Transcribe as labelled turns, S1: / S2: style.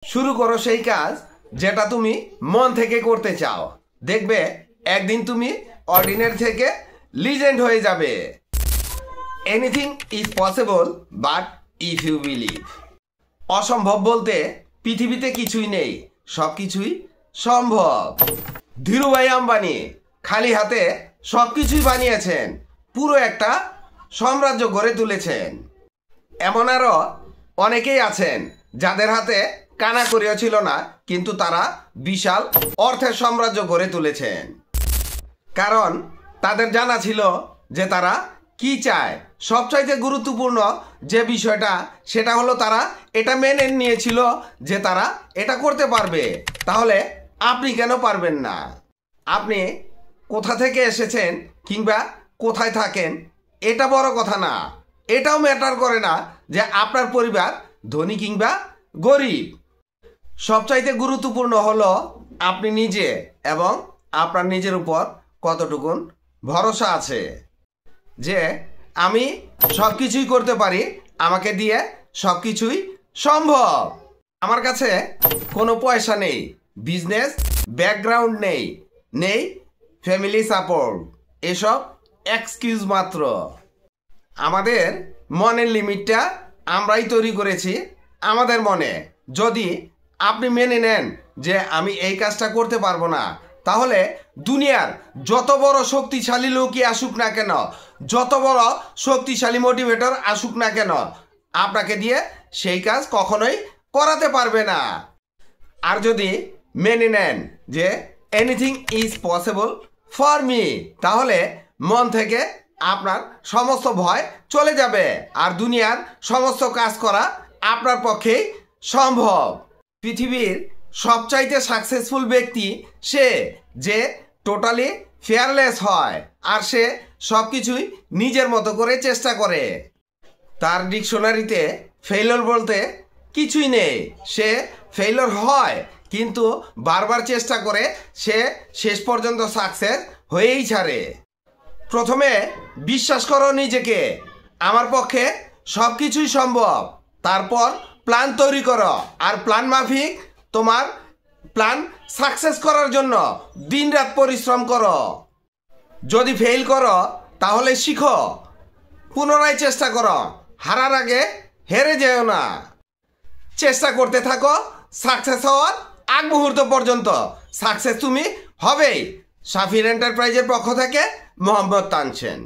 S1: শুরু করো সেই কাজ যেটা তুমি মন থেকে করতে চাও। দেখবে একদিন তুমি অর্ডিনারি থেকে লিজেন্ড হয়ে যাবে। Anything is possible but if you believe. অসম্ভব বলতে পৃথিবীতে কিছুই নেই, সব কিছুই সম্ভব। ধীরুভাই আম্বানি খালি হাতে সব কিছুই বানিয়েছেন, পুরো একটা সাম্রাজ্য গড়ে তুলেছেন। এমন আরও অনেকেই আছেন যাদের হাতে কানাকড়িও ছিল না, কিন্তু তারা বিশাল অর্থের সাম্রাজ্য গড়ে তুলেছেন। কারণ তাদের জানা ছিল যে তারা কি চায়। সবচাইতে গুরুত্বপূর্ণ যে বিষয়টা সেটা হলো তারা এটা মেনে নিয়েছিল যে তারা এটা করতে পারবে। তাহলে আপনি কেন পারবেন না? আপনি কোথা থেকে এসেছেন কিংবা কোথায় থাকেন এটা বড় কথা না। এটাও ম্যাটার করে না যে আপনার পরিবার ধনী কিংবা গরিব। সবচাইতে গুরুত্বপূর্ণ হলো আপনি নিজে এবং আপনার নিজের উপর কতটুকুন ভরসা আছে যে আমি সব কিছুই করতে পারি, আমাকে দিয়ে সব কিছুই সম্ভব। আমার কাছে কোনো পয়সা নেই, বিজনেস ব্যাকগ্রাউন্ড নেই ফ্যামিলি সাপোর্ট, এসব এক্সকিউজ মাত্র। আমাদের মনের লিমিটটা আমরাই তৈরি করেছি আমাদের মনে। যদি আপনি মেনে নেন যে আমি এই কাজটা করতে পারবো না, তাহলে দুনিয়ার যত বড় শক্তিশালী লোকই আসুক না কেন, যত বড় শক্তিশালী মোটিভেটর আসুক না কেন, আপনাকে দিয়ে সেই কাজ কখনোই করাতে পারবে না। আর যদি মেনে নেন যে anything is possible for me, তাহলে মন থেকে আপনার সমস্ত ভয় চলে যাবে আর দুনিয়ার সমস্ত কাজ করা আপনার পক্ষেই সম্ভব। পৃথিবীর সবচাইতে সাকসেসফুল ব্যক্তি সে যে টোটালি ফেয়ারলেস হয় আর সে সব কিছুই নিজের মতো করে চেষ্টা করে। তার ডিকশনারিতে ফেইলর বলতে কিছুই নেই। সে ফেইলর হয় কিন্তু বারবার চেষ্টা করে সে শেষ পর্যন্ত সাকসেস হয়েই ছাড়ে। প্রথমে বিশ্বাস করো নিজেকে, আমার পক্ষে সব কিছুই সম্ভব। তারপর প্ল্যান তৈরি করো আর প্ল্যান মাফিক তোমার প্ল্যান সাকসেস করার জন্য দিনরাত পরিশ্রম করো। যদি ফেল করো তাহলে শিখো, পুনরায় চেষ্টা করো। হারার আগে হেরে যেও না, চেষ্টা করতে থাকো সাকসেস হওয়ার আগ মুহূর্ত পর্যন্ত। সাকসেস তুমি হবেই। সাফির এন্টারপ্রাইজের পক্ষ থেকে মোহাম্মদ তানসেন।